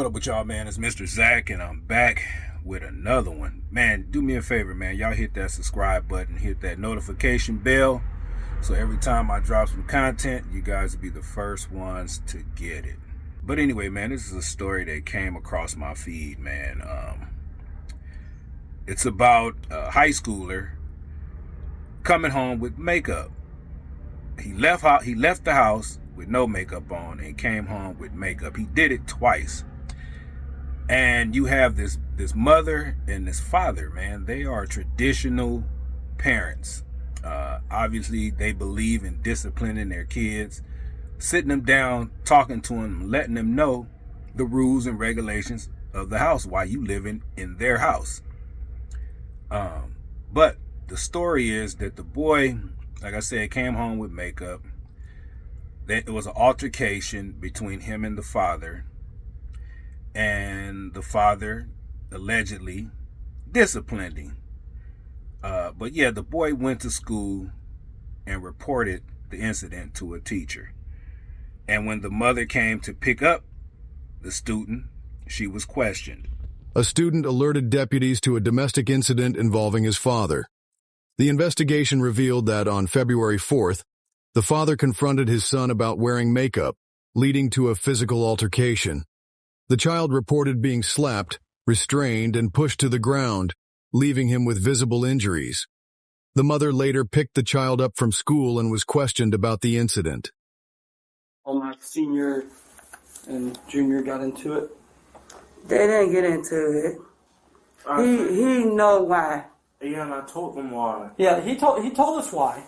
What up with y'all, man? It's Mr. Zach, and I'm back with another one. Man, do me a favor, man. Y'all hit that subscribe button, hit that notification bell, so every time I drop some content, you guys will be the first ones to get it. But anyway, man, this is a story that came across my feed, man. It's about a high schooler coming home with makeup. He left the house with no makeup on and came home with makeup. He did it twice. And you have this mother and this father, man. They are traditional parents. Obviously, they believe in disciplining their kids, sitting them down, talking to them, letting them know the rules and regulations of the house while you living in their house. But the story is that the boy, like I said, came home with makeup. It was an altercation between him and the father. And the father allegedly disciplined him. But yeah, the boy went to school and reported the incident to a teacher. And when the mother came to pick up the student, she was questioned. A student alerted deputies to a domestic incident involving his father. The investigation revealed that on February 4th, the father confronted his son about wearing makeup, leading to a physical altercation. The child reported being slapped, restrained, and pushed to the ground, leaving him with visible injuries. The mother later picked the child up from school and was questioned about the incident. My senior and junior got into it. They didn't get into it. He know why. Yeah, and I told them why. Yeah, he told us why.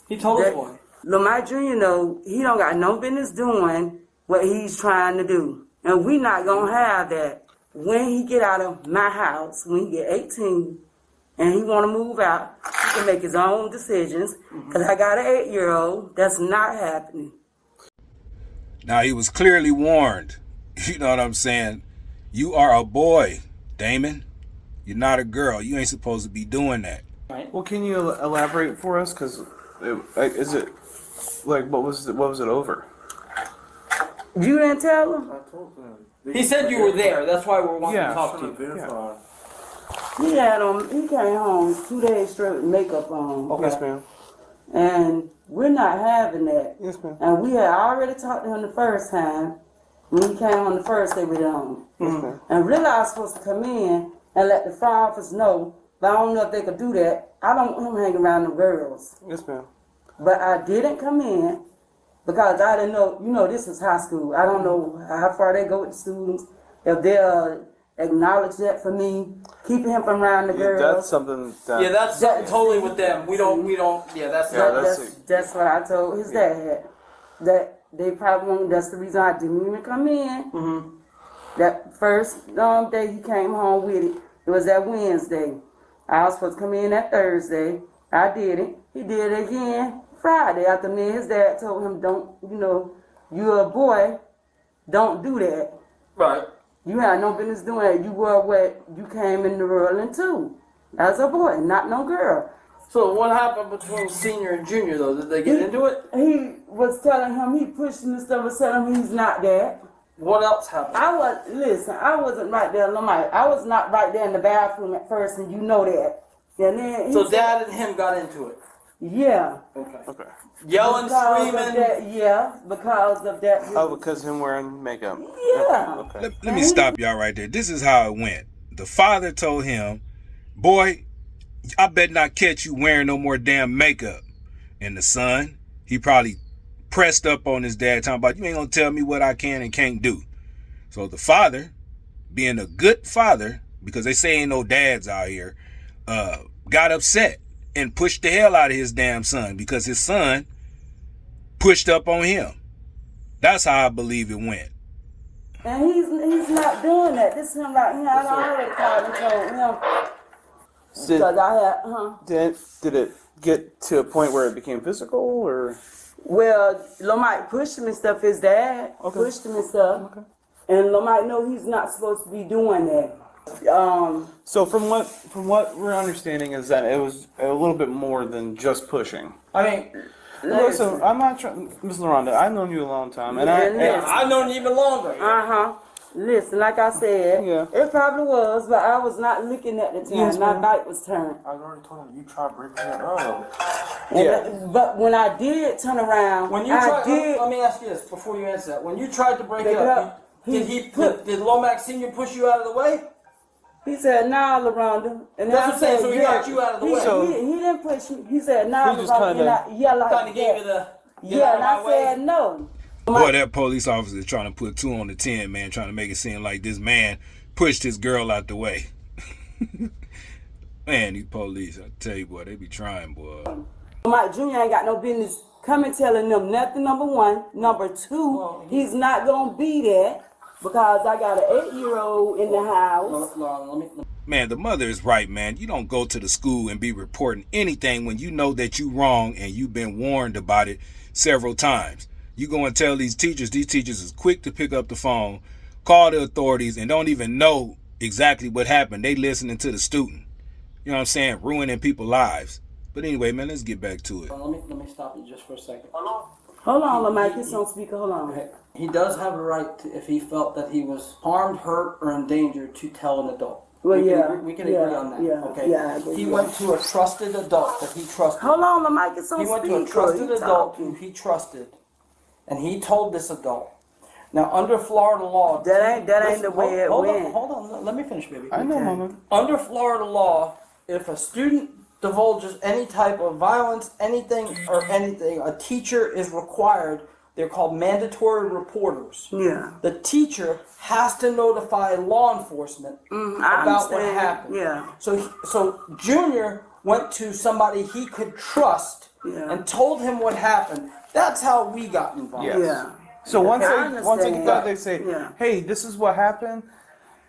He told us why. Lamar Jr. know he don't got no business doing what he's trying to do. And we not going to have that. When he get out of my house, when he get 18, and he want to move out, he can make his own decisions. Because I got an 8-year-old. That's not happening. Now, he was clearly warned. You know what I'm saying? You are a boy, Damon. You're not a girl. You ain't supposed to be doing that. Right. Well, can you elaborate for us? Because is it like what was it over? You didn't tell him? I told them. He said you were there. That's why we're wanting to talk to you. He came home 2 days straight with makeup on. Okay. Yes, ma'am. And we're not having that. Yes, ma'am. And we had already talked to him the first time when he came on the first day with it on. Mm-hmm. And really I was supposed to come in and let the fire office know, but I don't know if they could do that. I don't want him hanging around them girls. Yes, ma'am. But I didn't come in because I didn't know, this is high school. I don't know how far they go with the students, if they'll acknowledge that for me, keeping him from around the girls. That's something that... Yeah, that's totally with them. We don't, that's what I told his dad. That they probably won't, that's the reason I didn't even come in. Mm-hmm. That first day he came home with it, it was that Wednesday. I was supposed to come in that Thursday. I did it. He did it again Friday after me and his dad told him, you're a boy, don't do that. Right. You had no business doing that. You were what you came in the world into as a boy, not no girl. So what happened between senior and junior, though? Did they get into it? He was telling him, he pushed him and stuff, was telling him he's not that. What else happened? I wasn't right there. I was not right there in the bathroom at first, and you know that. And then so Dad and him got into it? Yeah. Okay. Yelling, screaming? Because of that. Oh, because him wearing makeup. Yeah. Okay. Let me stop y'all right there. This is how it went. The father told him, boy, I bet not catch you wearing no more damn makeup. And the son, he probably pressed up on his dad, talking about, you ain't gonna tell me what I can and can't do. So the father, being a good father, because they say ain't no dads out here, got upset and pushed the hell out of his damn son because his son pushed up on him. That's how I believe it went. And he's not doing that. This is him right here. I already called and told him. Because I had, Did it get to a point where it became physical, or? Well, Lomite pushed him and stuff. His dad pushed him and stuff. Okay. And Lomite know he's not supposed to be doing that. So from what we're understanding is that it was a little bit more than just pushing. I mean, listen, I'm not trying, Ms. LaRonda, I've known you a long time, and I've known you even longer. Listen, like I said, Yeah. it probably was, but I was not looking at the time. Yes, My ma'am. back was turned. I already told him you tried breaking it up. But when I did turn around, When you I tried, did let me ask you this before you answer that. When you tried to break Break it it up, up, did Lomax Senior push you out of the way? He said, "Nah, LaRonda." And That's I what I'm saying, said, so he yeah. got you out of the He, way. So- he didn't push me. He said, "Nah, He just LaRonda." kinda- And I, like Kind of gave that. you the Yeah, and I my way. said no. Boy, that police officer is trying to put 2 on the 10, man, trying to make it seem like this man pushed his girl out the way. Man, these police, I tell you, boy, they be trying, boy. Mike Jr. ain't got no business coming telling them nothing, number one. Number two, he's not going to be there because I got an 8-year-old in the house. Let me Man, the mother is right, man. You don't go to the school and be reporting anything when you know that you wrong and you've been warned about it several times. You go and tell these teachers is quick to pick up the phone, call the authorities, and don't even know exactly what happened. They listening to the student. You know what I'm saying? Ruining people's lives. But anyway, man, let's get back to it. let me stop you just for a second. Hold on, Lamike. It's on speaker. Hold on. He does have a right to, if he felt that he was harmed, hurt, or in danger, to tell an adult. Well, we yeah, can, we can yeah, agree on that. yeah, okay. yeah, I agree, He yeah. went to a trusted adult that he trusted. Hold on, Lamike. It's on He speaker. went to a trusted You adult who talking. he trusted, and he told this adult. Now, under Florida law, That ain't listen, the way it hold went. on, hold on. Let me finish, baby. I know, Mama. Under Florida law, if a student divulges any type of violence, anything, a teacher is required. They're called mandatory reporters. Yeah. The teacher has to notify law enforcement I about what understand. happened. Yeah. So Junior went to somebody he could trust Yeah. and told him what happened. That's how we got involved. Yes. Yeah. So once I they get understand. that, they say, Yeah. "Hey, this is what happened,"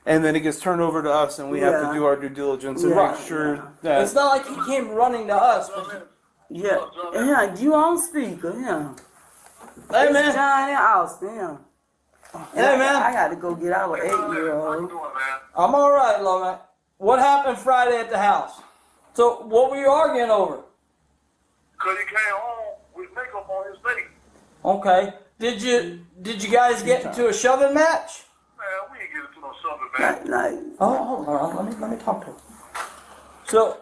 and then it gets turned over to us, and we have Yeah. to do our due diligence and Yeah. make sure that. It's not like he came running to us. But Yeah. Yeah. You on speaker? Yeah. hey It's man, John and Austin. Yeah. hey man, I got to go get our 8-year-old. I'm all right, Lomax. What happened Friday at the house? So what were you arguing over? Because he came home with makeup on his face. Okay. Did you guys get into a shoving match? Man, we ain't get into no something, man. Like, Oh, hold on. Let me talk to him. So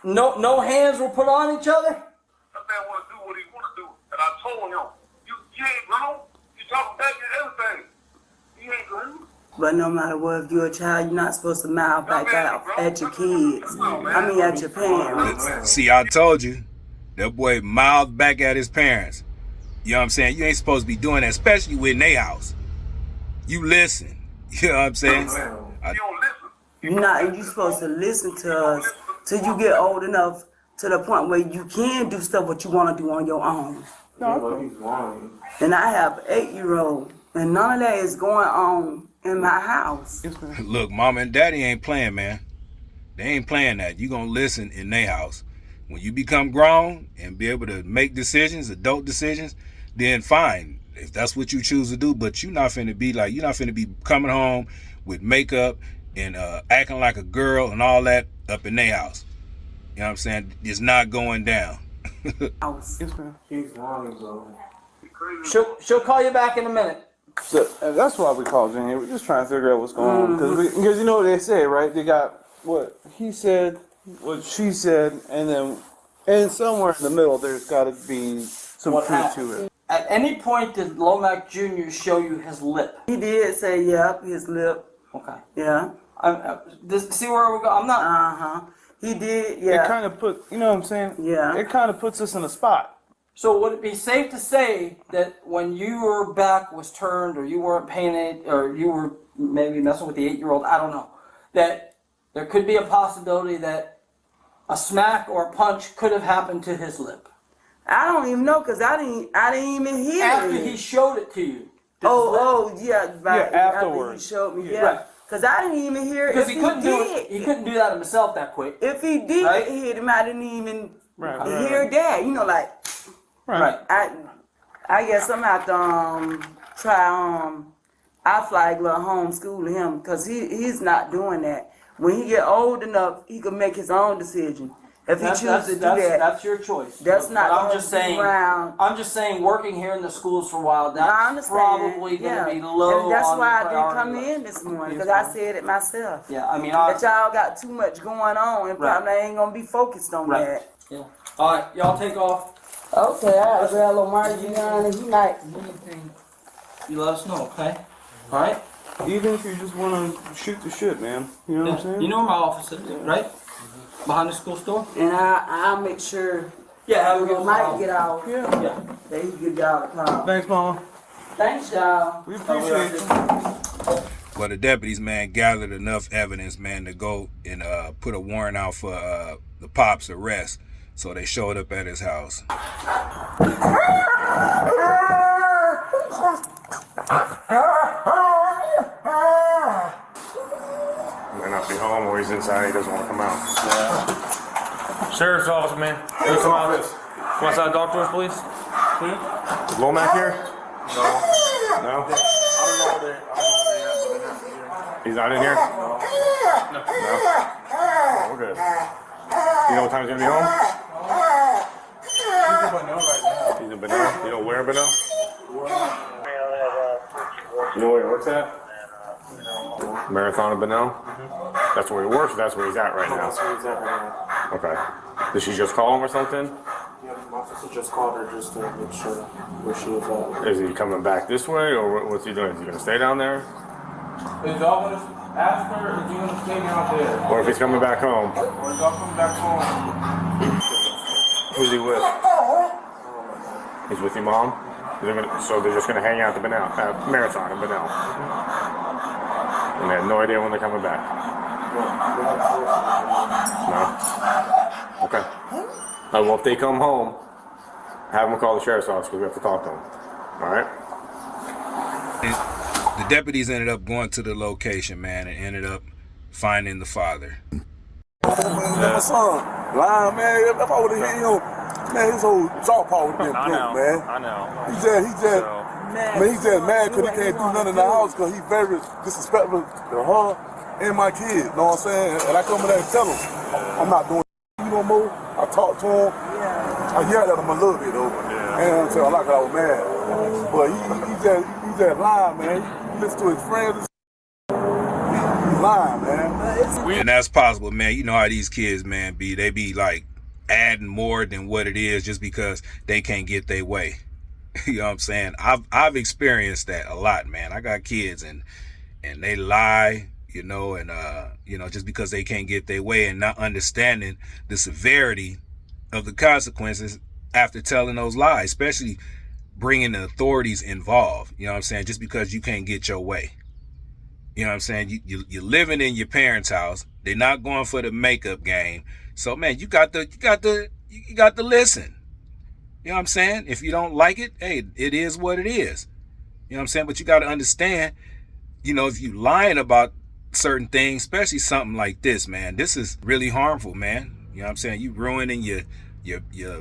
no hands were put on each other? That man want to do what he want to do. And I told him, you ain't grown. You talking back and everything. You ain't grown. but no matter what, if you're a child, you're not supposed to mouth back out at your kids. I mean, at your parents. See, I told you, that boy mouthed back at his parents. You know what I'm saying? You ain't supposed to be doing that, especially with their house. You listen. You know what I'm saying? You don't listen. You're supposed to listen to us till you get old enough to the point where you can do stuff what you want to do on your own. And I have an 8-year-old, and none of that is going on in my house. Look, mama and daddy ain't playing, man. They ain't playing that. You gonna listen in their house. When you become grown and be able to make decisions, adult decisions, then fine. If that's what you choose to do, but you're not finna be coming home with makeup and acting like a girl and all that up in their house. You know what I'm saying? It's not going down. House. He's lying, though. She'll call you back in a minute. So that's why we called in here. We're just trying to figure out what's going on because you know what they say, right? They got what he said, what she said, and somewhere in the middle there's got to be some What truth happened? to it. At any point did Lomax Jr. show you his lip? He did say, yep, his lip. Okay. Yeah. See where we go? I'm not. Uh-huh. He did, It yeah. kind of put, you know what I'm saying? Yeah. It kind of puts us in a spot. So would it be safe to say that when your back was turned, or you weren't paying it, or you were maybe messing with the 8-year-old, I don't know, that there could be a possibility that a smack or a punch could have happened to his lip I don't even know because I didn't even hear after it. he showed it to you? Yeah, right. Yeah, After afterwards. he showed me, Yeah. yeah. Because I didn't even hear it. Because If he couldn't do it. did. He couldn't do that himself that quick. If he did Right? hit him, I didn't even Right, hear that. You know, like, Right. I guess I'm out to try I flag little homeschool him because he's not doing that. When he get old enough, he can make his own decision. If he chooses to do that, that's your choice. that's not But I'm gonna just be saying. around. I'm just saying, working here in the schools for a while, I that's understand. probably going to be low. And that's on why the I didn't come priority in list. this morning, because I said it myself. Yeah, I mean, That y'all got too much going on, and Right. probably ain't gonna be focused on Right. that. yeah. All right, y'all take off. Okay, I gotta grab Lamar Gianni. He might. You let us know, okay? All right. Even if you just want to shoot the shit, man. You know what I'm saying? You know where my office is, right? Behind the school store. And I'll make sure Yeah, have a good Mike get out. Yeah. Yeah. That he get y'all the call. Thanks, Mama. Thanks, y'all. We appreciate you. Well, the deputies, man, gathered enough evidence, man, to go and put a warrant out for the Pop's arrest. So they showed up at his house. Might not be home or he's inside, he doesn't want to come out. Sheriff's office, man. Hey, come out. Come outside, talk to us, please. Is Lomac here? No. No? I don't know where they're at, but they're not here. He's not in here? No. Oh, we're good. You know what time he's gonna be home? He's in Bunnell right now. He's in Bunnell. You know where in Bunnell? You know where he works at? Marathon of Bunnell? That's where he works, or that's where he's at right now? That's where he's at right now. Okay. Did she just call him or something? Yeah, my officer just called her just to make sure where she was at. Is he coming back this way, or what's he doing? Is he gonna stay down there? Is y'all gonna ask her if you're gonna stay down there? Or if he's coming back home? Or is y'all coming back home? Who's he with? He's with your mom? So they're just gonna hang out at the Marathon in Bunnell. And they have no idea when they're coming back. No? Okay. Well, if they come home, have them call the sheriff's office because we have to talk to them. Alright? The deputies ended up going to the location, man, and ended up finding the father. My son, lying, man. If I would have hit him, man, his whole jaw paw would have been broke, man. I know. He just mad because he can't do nothing in the house because he's very disrespectful to her and my kids. Know what I'm saying? And I come in there and tell him, I'm not doing no more. I talk to him. I yelled at him a little bit though. And so I like I was mad. But he just lying, man. He listen to his friends. He's lying, man. And that's possible, man. You know how these kids, man, be. They be like adding more than what it is just because they can't get their way. You know what I'm saying? I've experienced that a lot, man. I got kids and they lie, you know, and you know, just because they can't get their way and not understanding the severity of the consequences after telling those lies, especially bringing the authorities involved. You know what I'm saying? Just because you can't get your way. You know what I'm saying? You're living in your parents' house. They're not going for the makeup game. So man, you got to listen. You know what I'm saying? If you don't like it, hey, it is what it is. You know what I'm saying? But you got to understand, you know, if you lying about certain things, especially something like this, man, this is really harmful, man. You know what I'm saying? You ruining your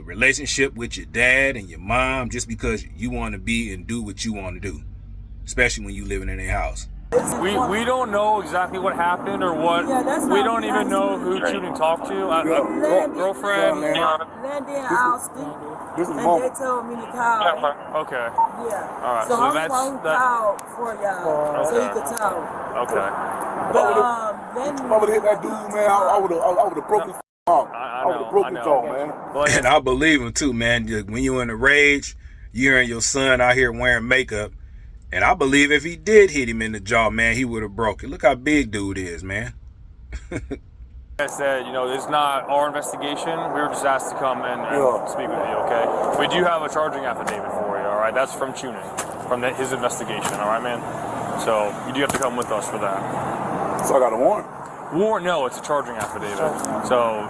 relationship with your dad and your mom just because you want to be and do what you want to do, especially when you living in a house. We don't know exactly what happened or what. We don't even know who Tuning talked to. Girlfriend. Landon Austin. This is And mom. they told me to call. Okay. Yeah. All right, So, so I'm that's- the one who that- called for y'all, so you could talk. Okay. But then If I would have hit that dude, man, I would have broken his off. I would have broken his jaw, man. Well, And I believe him too, man. When you in a rage, you and your son out here wearing makeup. And I believe if he did hit him in the jaw, man, he would have broke it. Look how big dude is, man. I said, you know, it's not our investigation. We were just asked to come and speak with you, okay? We do have a charging affidavit for you, all right? That's from Tuning, from his investigation, all right, man? So you do have to come with us for that. So I got a warrant. Warrant? No, it's a charging affidavit. So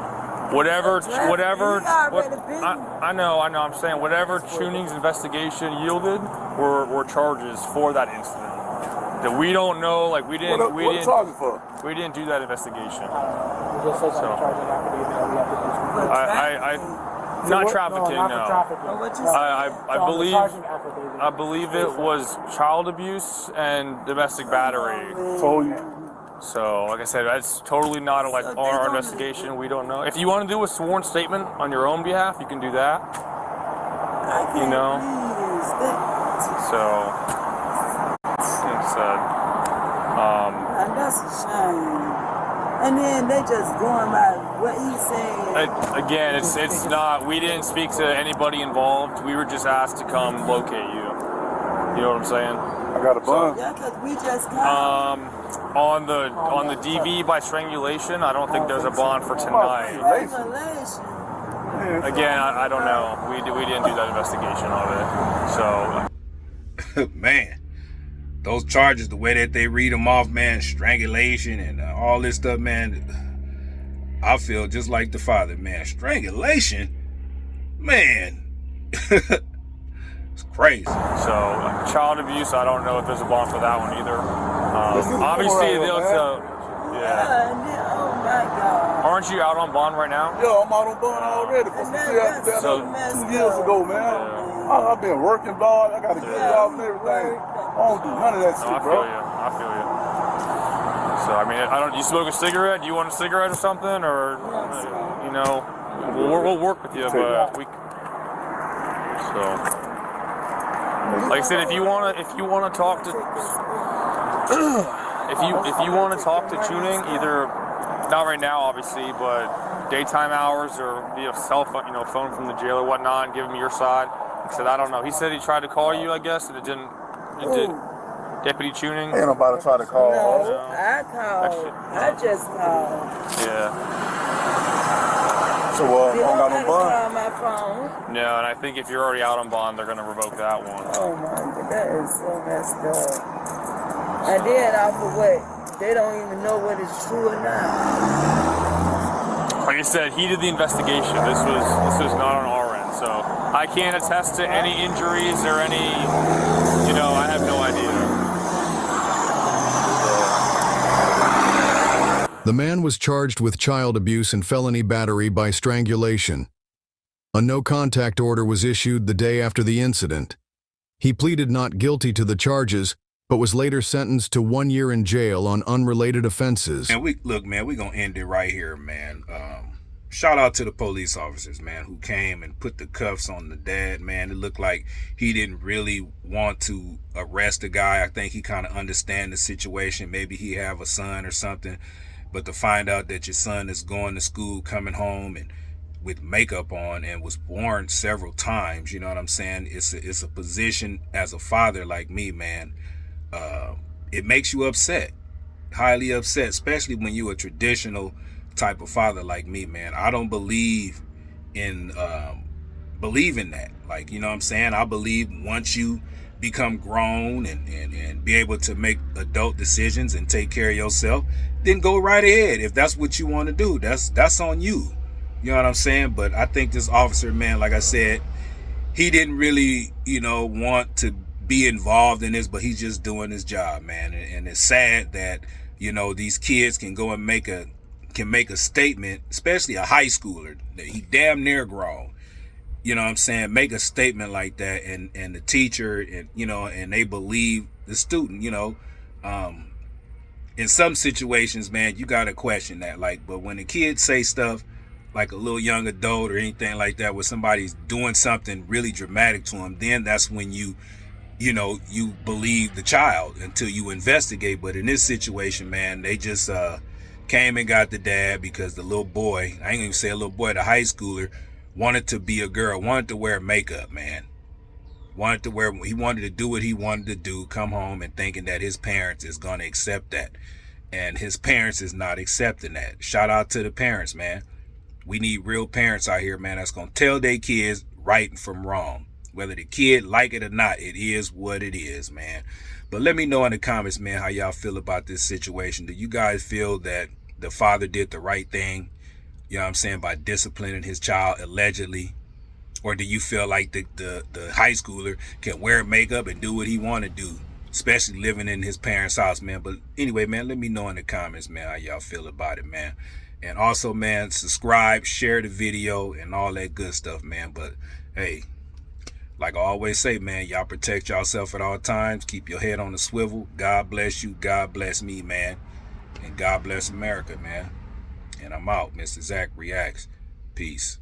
whatever. I know. I'm saying whatever Tuning's investigation yielded were charges for that incident. That we don't know, like we didn't charges for? We didn't do that investigation. Just says So, charging affidavit that we have to issue. not trafficking, no. no. Not for trafficking. I believe it was child abuse and domestic battery. So So, like I said, that's totally not like our investigation. We don't know. If you want to do a sworn statement on your own behalf, you can do that. You know. So, like I said, and that's a shame. And then they just going by what he's saying. Again, it's not. We didn't speak to anybody involved. We were just asked to come locate you. You know what I'm saying? I got a bun. Yeah, because we just come. On the DV by strangulation, I don't think there's a bond for tonight. Again, I don't know. We didn't do that investigation of it. So, Man, those charges, the way that they read them off, man, strangulation and all this stuff, man, I feel just like the father, man. Strangulation, man. It's crazy. So, child abuse, I don't know if there's a bond for that one either. Obviously, they'll tell. Yeah. Oh my God. Aren't you out on bond right now? Yeah, I'm out on bond already. For some shit So- 2 years ago, man. I've been working, dog. I got a good job and everything. I don't do none of that No, shit, I bro. feel you. So, I mean, you smoke a cigarette? Do you want a cigarette or something? Or, you know, we'll work with you, but we. So, like I said, if you wanna talk to, if you want to talk to Tuning, either not right now, obviously, but daytime hours or via cell phone, phone from the jail or whatnot, and give him your side. He said, I don't know. He said he tried to call you, I guess, and it didn't. It did. Deputy Tuning. Ain't nobody try to call. No, I called. I just called. Yeah. So, I don't got no bun. Call my phone. No, and I think if you're already out on bond, they're gonna revoke that one. Oh my God, that is so messed up. And then off of what? They don't even know what is true or not. Like I said, he did the investigation. This was not on our end, so I can't attest to any injuries or any. I have no idea. The man was charged with child abuse and felony battery by strangulation. A no-contact order was issued the day after the incident. He pleaded not guilty to the charges, but was later sentenced to 1 year in jail on unrelated offenses. And we're gonna end it right here, man. Shout out to the police officers, man, who came and put the cuffs on the dad, man. It looked like he didn't really want to arrest the guy. I think he kind of understand the situation. Maybe he have a son or something, but to find out that your son is going to school, coming home and with makeup on and was born several times, you know what I'm saying? It's a position as a father like me, man. It makes you upset, highly upset, especially when you're a traditional type of father like me, man. I don't believe in that. Like, you know what I'm saying? I believe once you become grown and be able to make adult decisions and take care of yourself, then go right ahead. If that's what you want to do, that's on you. You know what I'm saying? But I think this officer, man, like I said, he didn't really, want to be involved in this, but he's just doing his job, man. And it's sad that, these kids can go and make a statement, especially a high schooler. He damn near grown. You know what I'm saying? Make a statement like that, and the teacher, and they believe the student, in some situations, man, you got to question that. But when the kids say stuff like a little young adult or anything like that, where somebody's doing something really dramatic to them, then that's when you believe the child until you investigate. But in this situation, man, they just came and got the dad because the little boy, I ain't even say a little boy, the high schooler, wanted to be a girl, wanted to wear makeup, man. He wanted to do what he wanted to do, come home and thinking that his parents is going to accept that. And his parents is not accepting that. Shout out to the parents, man. We need real parents out here, man, that's going to tell their kids right from wrong. Whether the kid like it or not, it is what it is, man. But let me know in the comments, man, how y'all feel about this situation. Do you guys feel that the father did the right thing, you know what I'm saying, by disciplining his child allegedly? Or do you feel like the high schooler can wear makeup and do what he want to do, especially living in his parents' house, man? But anyway, man, let me know in the comments, man, how y'all feel about it, man. And also, man, subscribe, share the video, and all that good stuff, man. But, hey, like I always say, man, y'all protect yourself at all times. Keep your head on the swivel. God bless you. God bless me, man. And God bless America, man. And I'm out. Mr. Zach Reacts. Peace.